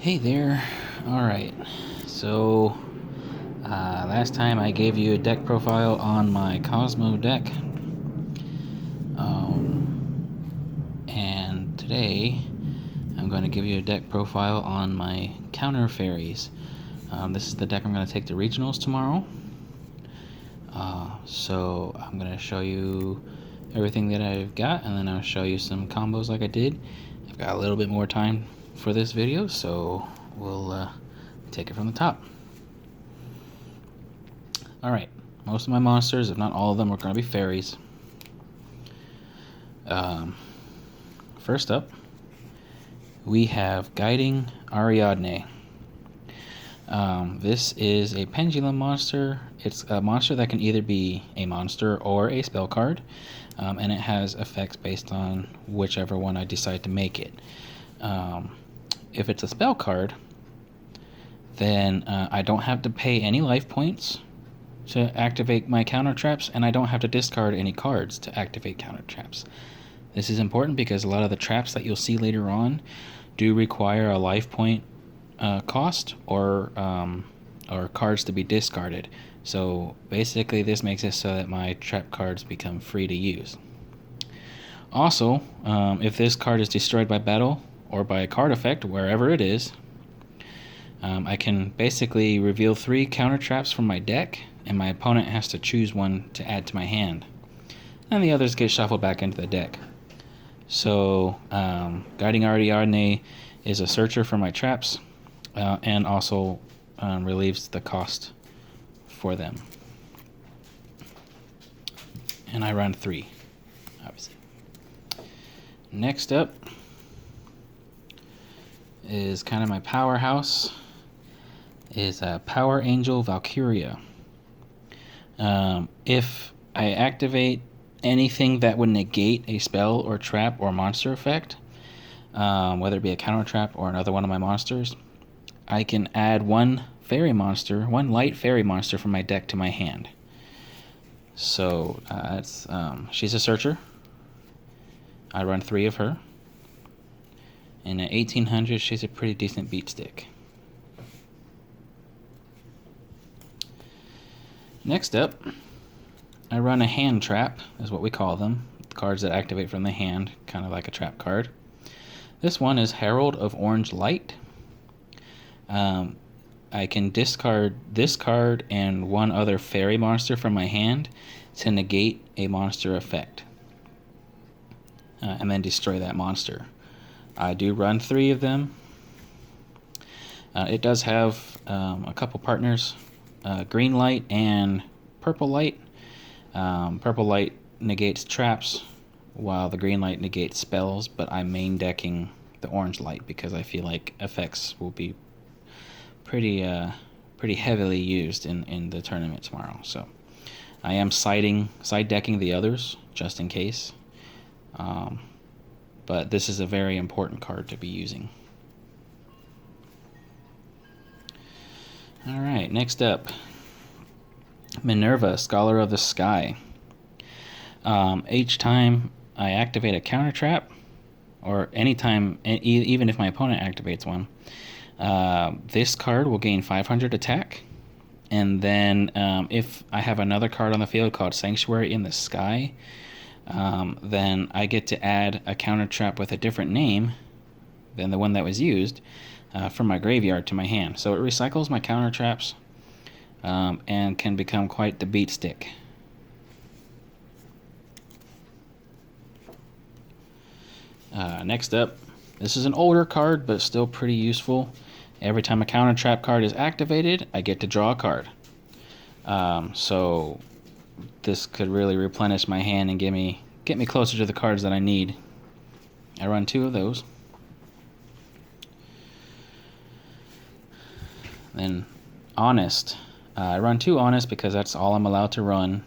Hey there. Alright, so last time I gave you a deck profile on my Cosmo deck. And today I'm going to give you a deck profile on my Counter Fairies. This is the deck I'm going to take to regionals tomorrow. So I'm going to show you everything that I've got, and then I'll show you some combos like I did. I've got a little bit more time for this video, so we'll take it from the top. Alright, most of my monsters, if not all of them, are going to be fairies. First up, we have Guiding Ariadne. This is a pendulum monster. It's a monster that can either be a monster or a spell card, and it has effects based on whichever one I decide to make it. If it's a spell card, then I don't have to pay any life points to activate my counter traps, and I don't have to discard any cards to activate counter traps. This is important because a lot of the traps that you'll see later on do require a life point cost or cards to be discarded. So basically this makes it so that my trap cards become free to use. Also, if this card is destroyed by battle or by a card effect, wherever it is, I can basically reveal 3 counter traps from my deck, and my opponent has to choose one to add to my hand, and the others get shuffled back into the deck. So Guiding Ariadne is a searcher for my traps, and also relieves the cost for them. And I run 3, obviously. Next up is kind of my powerhouse, is Power Angel Valkyria. If I activate anything that would negate a spell or trap or monster effect, whether it be a counter trap or another one of my monsters, I can add one light fairy monster from my deck to my hand. So she's a searcher. I run 3 of her, and at 1800 she's a pretty decent beat stick. Next up, I run a hand trap, is what we call them. Cards that activate from the hand, kind of like a trap card. This one is Herald of Orange Light. I can discard this card and one other fairy monster from my hand to negate a monster effect, and then destroy that monster. I do run 3 of them. It does have a couple partners, green light and purple light. Purple light negates traps, while the green light negates spells, but I'm main decking the orange light because I feel like effects will be pretty heavily used in the tournament tomorrow. So I am side decking the others just in case, but this is a very important card to be using. Alright, next up, Minerva, Scholar of the Sky. Each time I activate a counter trap, or anytime, even if my opponent activates one, this card will gain 500 attack, and then if I have another card on the field called Sanctuary in the Sky, then I get to add a counter trap with a different name than the one that was used from my graveyard to my hand. So it recycles my counter traps, and can become quite the beat stick. Next up, this is an older card, but still pretty useful. Every time a counter trap card is activated, I get to draw a card. So this could really replenish my hand and get me closer to the cards that I need. I run 2 of those. Then Honest. I run 2 Honest because that's all I'm allowed to run.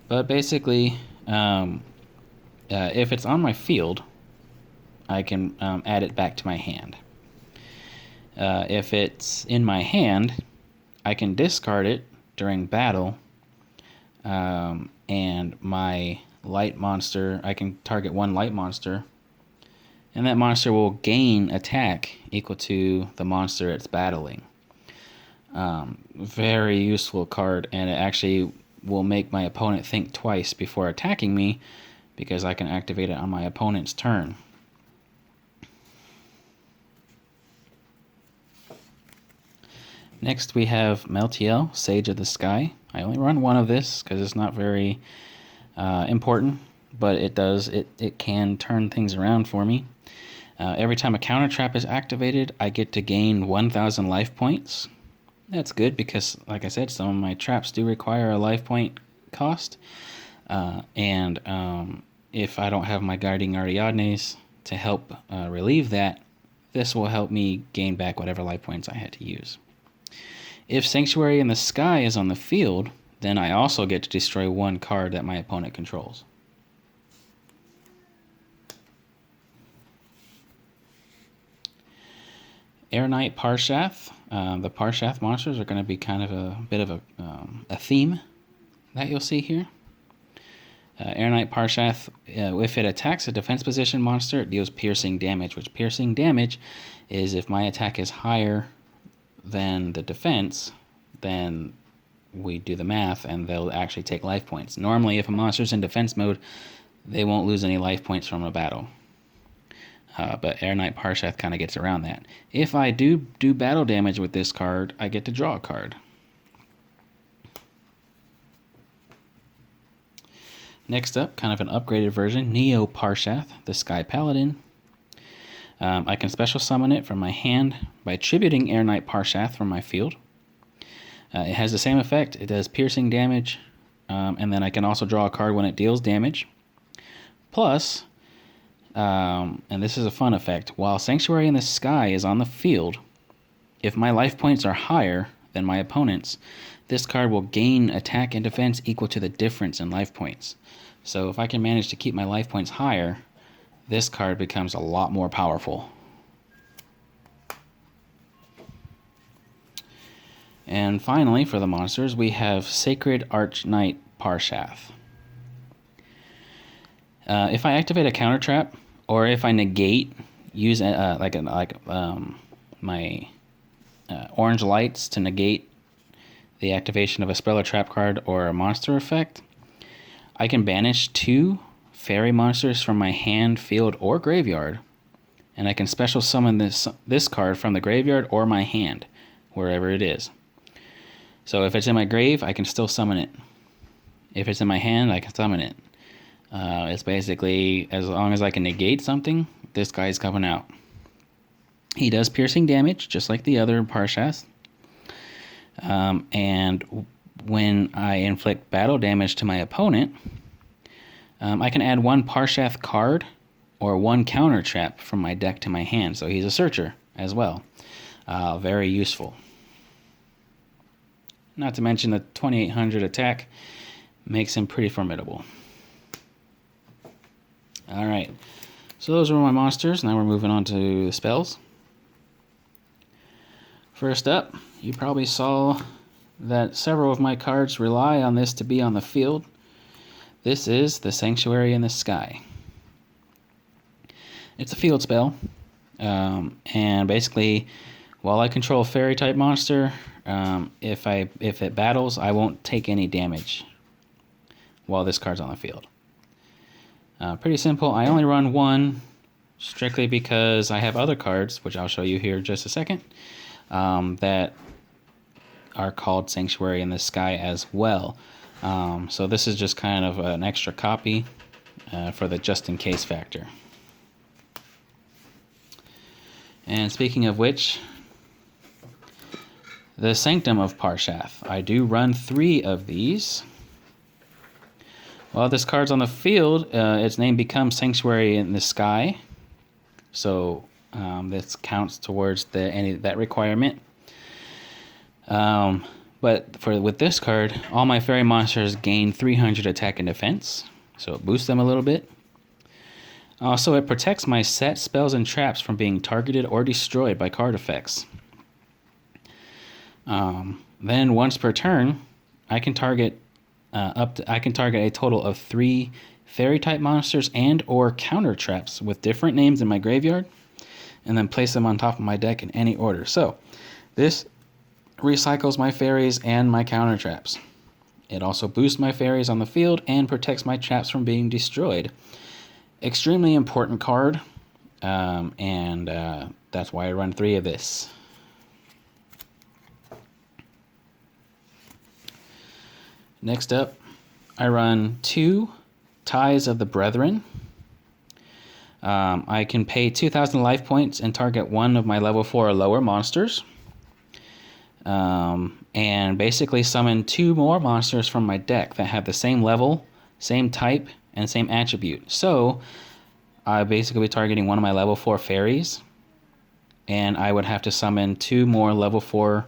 But basically, if it's on my field, I can add it back to my hand. If it's in my hand, I can discard it during battle, and my light monster, I can target one light monster And that monster will gain attack equal to the monster it's battling. Very useful card, and it actually will make my opponent think twice before attacking me because I can activate it on my opponent's turn. Next we have Meltiel, Sage of the Sky. I only run one of this because it's not very important, but it can turn things around for me. Every time a counter trap is activated, I get to gain 1,000 life points. That's good because, like I said, some of my traps do require a life point cost. And if I don't have my Guardian Ariadnes to help relieve that, this will help me gain back whatever life points I had to use. If Sanctuary in the Sky is on the field, then I also get to destroy one card that my opponent controls. Air Knight Parshath. The Parshath monsters are going to be kind of a bit of a theme that you'll see here. Air Knight Parshath, if it attacks a defense position monster, it deals piercing damage, which piercing damage is if my attack is higher than the defense, then we do the math and they'll actually take life points. Normally, if a monster's in defense mode, they won't lose any life points from a battle. But Air Knight Parshath kind of gets around that. If I do battle damage with this card, I get to draw a card. Next up, kind of an upgraded version, Neo Parshath, the Sky Paladin. I can special summon it from my hand by tributing Air Knight Parshath from my field. It has the same effect. It does piercing damage, and then I can also draw a card when it deals damage. Plus, and this is a fun effect, while Sanctuary in the Sky is on the field, if my life points are higher than my opponent's, this card will gain attack and defense equal to the difference in life points. So if I can manage to keep my life points higher, this card becomes a lot more powerful. And finally, for the monsters, we have Sacred Archknight Parshath. If I activate a counter trap, or if I negate, use my orange lights to negate the activation of a spell or trap card or a monster effect, I can banish 2 fairy monsters from my hand, field, or graveyard, and I can special summon this card from the graveyard or my hand, wherever it is. So if it's in my grave, I can still summon it. If it's in my hand, I can summon it. It's basically, as long as I can negate something, this guy's coming out. He does piercing damage, just like the other Parshath. And when I inflict battle damage to my opponent, I can add 1 Parshath card or 1 counter trap from my deck to my hand. So he's a searcher as well. Very useful. Not to mention the 2800 attack makes him pretty formidable. Alright, so those are my monsters. Now we're moving on to the spells. First up, you probably saw that several of my cards rely on this to be on the field. This is the Sanctuary in the Sky. It's a field spell, and basically, while I control a fairy type monster, if it battles, I won't take any damage while this card's on the field. Pretty simple. I only run one strictly because I have other cards, which I'll show you here in just a second, that are called Sanctuary in the Sky as well. So this is just kind of an extra copy for the just-in-case factor. And speaking of which, the Sanctum of Parshath. I do run 3 of these. While this card's on the field, its name becomes Sanctuary in the Sky. So this counts towards that requirement. But with this card, all my fairy monsters gain 300 attack and defense. So it boosts them a little bit. Also, it protects my set, spells, and traps from being targeted or destroyed by card effects. Then once per turn, I can target a total of 3 fairy-type monsters and or counter traps with different names in my graveyard, and then place them on top of my deck in any order. So this recycles my fairies and my counter traps. It also boosts my fairies on the field and protects my traps from being destroyed. Extremely important card, and that's why I run 3 of this. Next up, I run 2 Ties of the Brethren. I can pay 2,000 life points and target one of my level 4 or lower monsters. And basically summon 2 more monsters from my deck that have the same level, same type, and same attribute. So I basically be targeting one of my level 4 fairies, and I would have to summon 2 more level 4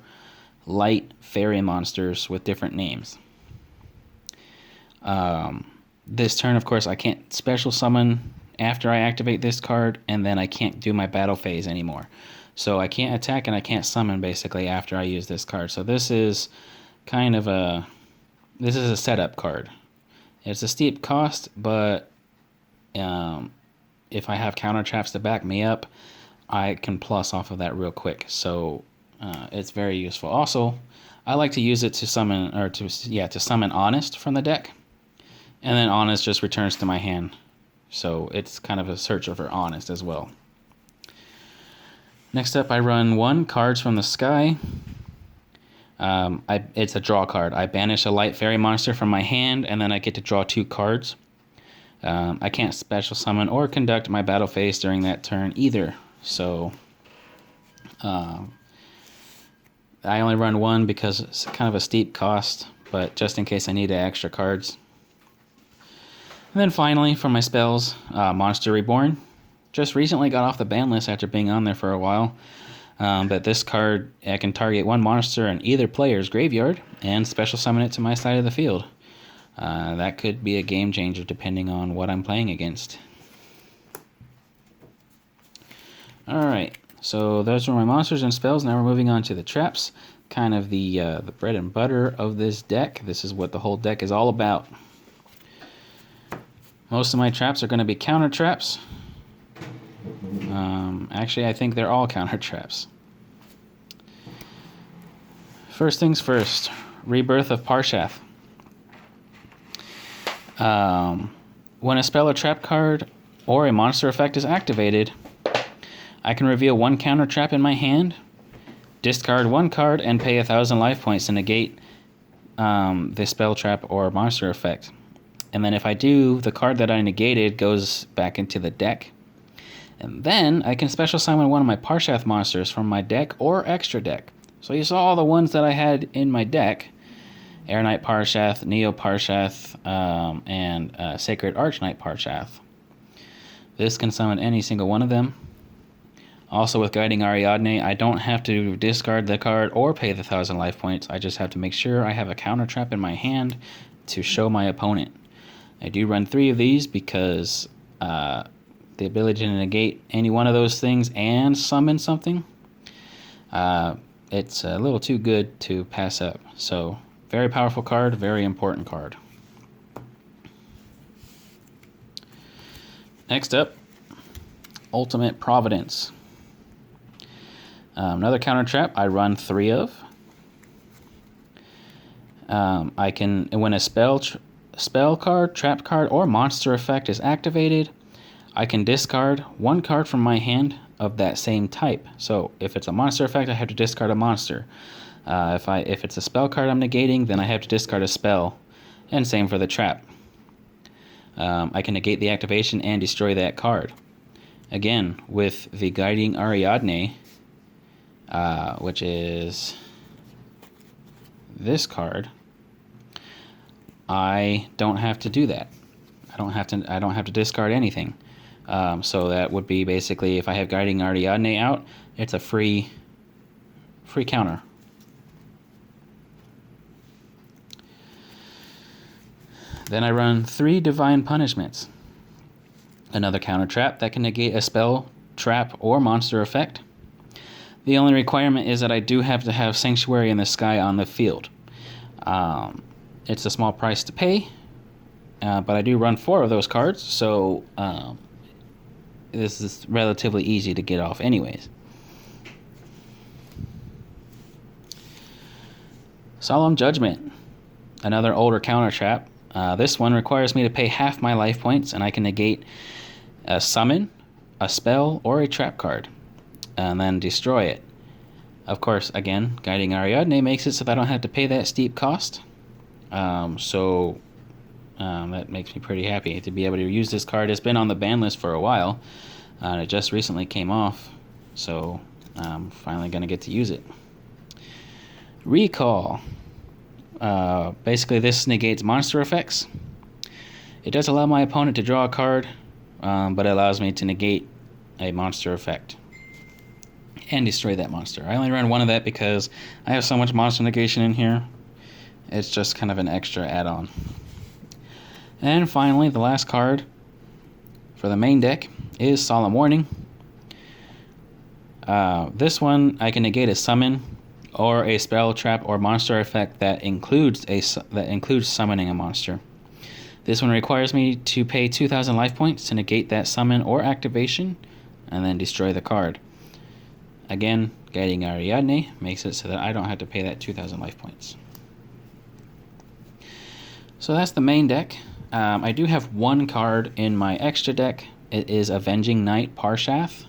light fairy monsters with different names. This turn, of course, I can't special summon after I activate this card, and then I can't do my battle phase anymore. So I can't attack and I can't summon basically after I use this card. So this is kind of a setup card. It's a steep cost, but if I have counter traps to back me up, I can plus off of that real quick. So it's very useful. Also, I like to use it to summon to summon Honest from the deck, and then Honest just returns to my hand. So it's kind of a searcher for Honest as well. Next up, I run 1 Cards from the Sky. It's a draw card. I banish a light fairy monster from my hand, and then I get to draw 2 cards. I can't special summon or conduct my battle phase during that turn either. So I only run 1 because it's kind of a steep cost, but just in case I need extra cards. And then finally, for my spells, Monster Reborn. Just recently got off the ban list after being on there for a while. But this card, I can target 1 monster in either player's graveyard and special summon it to my side of the field. That could be a game changer depending on what I'm playing against. Alright, so those were my monsters and spells. Now we're moving on to the traps. Kind of the bread and butter of this deck. This is what the whole deck is all about. Most of my traps are going to be counter traps. Actually, I think they're all counter traps. First things first, Rebirth of Parshath. When a spell or trap card or a monster effect is activated, I can reveal 1 counter trap in my hand, discard 1 card, and pay 1,000 life points to negate the spell trap or monster effect. And then if I do, the card that I negated goes back into the deck. And then I can special summon one of my Parshath monsters from my deck or extra deck. So you saw all the ones that I had in my deck. Air Knight Parshath, Neo Parshath, and Sacred Archknight Parshath. This can summon any single one of them. Also with Guiding Ariadne, I don't have to discard the card or pay the 1,000 life points. I just have to make sure I have a counter trap in my hand to show my opponent. I do run 3 of these because the ability to negate any one of those things and summon something, it's a little too good to pass up. So very powerful card, very important card. Next up, Ultimate Providence. Another counter trap I run 3 of. I can, when a spell card, trap card, or monster effect is activated, I can discard 1 card from my hand of that same type. So if it's a monster effect, I have to discard a monster. If it's a spell card I'm negating, then I have to discard a spell, and same for the trap. I can negate the activation and destroy that card. Again, with the Guiding Ariadne, which is this card, I don't have to do that. I don't have to discard anything. So that would be basically, if I have Guiding Ariadne out, it's a free counter. Then I run 3 Divine Punishments. Another counter trap that can negate a spell, trap, or monster effect. The only requirement is that I do have to have Sanctuary in the Sky on the field. It's a small price to pay, but I do run 4 of those cards, so this is relatively easy to get off anyways. Solemn Judgment, another older counter trap. This one requires me to pay half my life points, and I can negate a summon, a spell, or a trap card, and then destroy it. Of course, again, Guiding Ariadne makes it so that I don't have to pay that steep cost. That makes me pretty happy to be able to use this card. It's been on the ban list for a while, and it just recently came off, so I'm finally going to get to use it. Recall. Basically, this negates monster effects. It does allow my opponent to draw a card, but it allows me to negate a monster effect and destroy that monster. I only run 1 of that because I have so much monster negation in here. It's just kind of an extra add-on. And finally, the last card for the main deck is Solemn Warning. This one, I can negate a summon or a spell, trap, or monster effect that includes summoning a monster. This one requires me to pay 2,000 life points to negate that summon or activation, and then destroy the card. Again, Guiding Ariadne makes it so that I don't have to pay that 2,000 life points. So that's the main deck. I do have 1 card in my extra deck. It is Avenging Knight Parshath.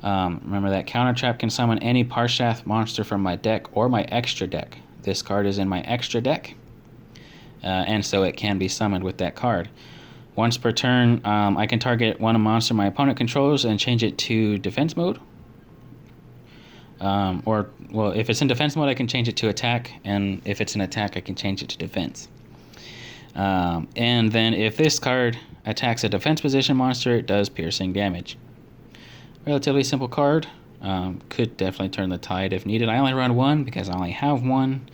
Remember that counter trap can summon any Parshath monster from my deck or my extra deck. This card is in my extra deck, and so it can be summoned with that card. Once per turn, I can target one monster my opponent controls and change it to defense mode. If it's in defense mode, I can change it to attack, and if it's an attack, I can change it to defense. And then if this card attacks a defense position monster, it does piercing damage. Relatively simple card. Could definitely turn the tide if needed. I only run 1 because I only have 1,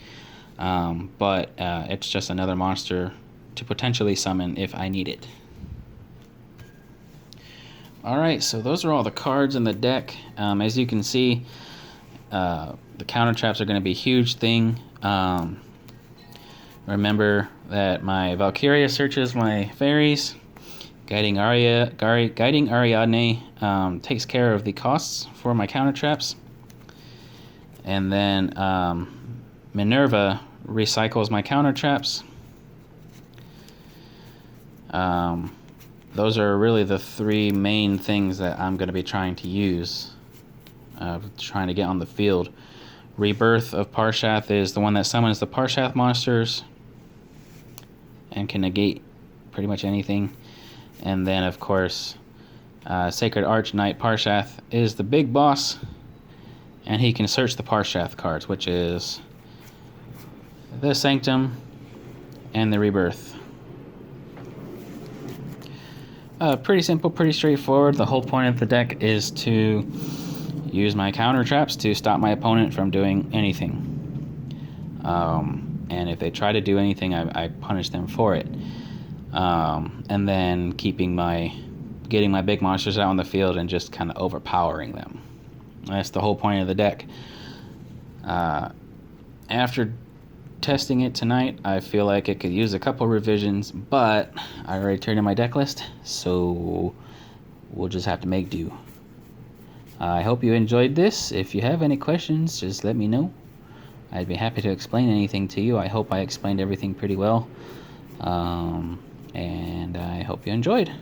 but it's just another monster to potentially summon if I need it. Alright, so those are all the cards in the deck. As you can see, the counter traps are going to be a huge thing. Remember that my Valkyria searches my fairies. Guiding Ariadne takes care of the costs for my counter traps. And then Minerva recycles my counter traps. Those are really the 3 main things that I'm going to be trying to use, trying to get on the field. Rebirth of Parshath is the one that summons the Parshath monsters and can negate pretty much anything. And then, of course, Sacred Arch Knight Parshath is the big boss, and he can search the Parshath cards, which is the Sanctum and the Rebirth. Pretty simple, pretty straightforward. The whole point of the deck is to use my counter traps to stop my opponent from doing anything. And if they try to do anything, I punish them for it. And then getting my big monsters out on the field and just kind of overpowering them. That's the whole point of the deck. After testing it tonight, I feel like it could use a couple revisions, but I already turned in my deck list, so we'll just have to make do. I hope you enjoyed this. If you have any questions, just let me know. I'd be happy to explain anything to you. I hope I explained everything pretty well. And I hope you enjoyed.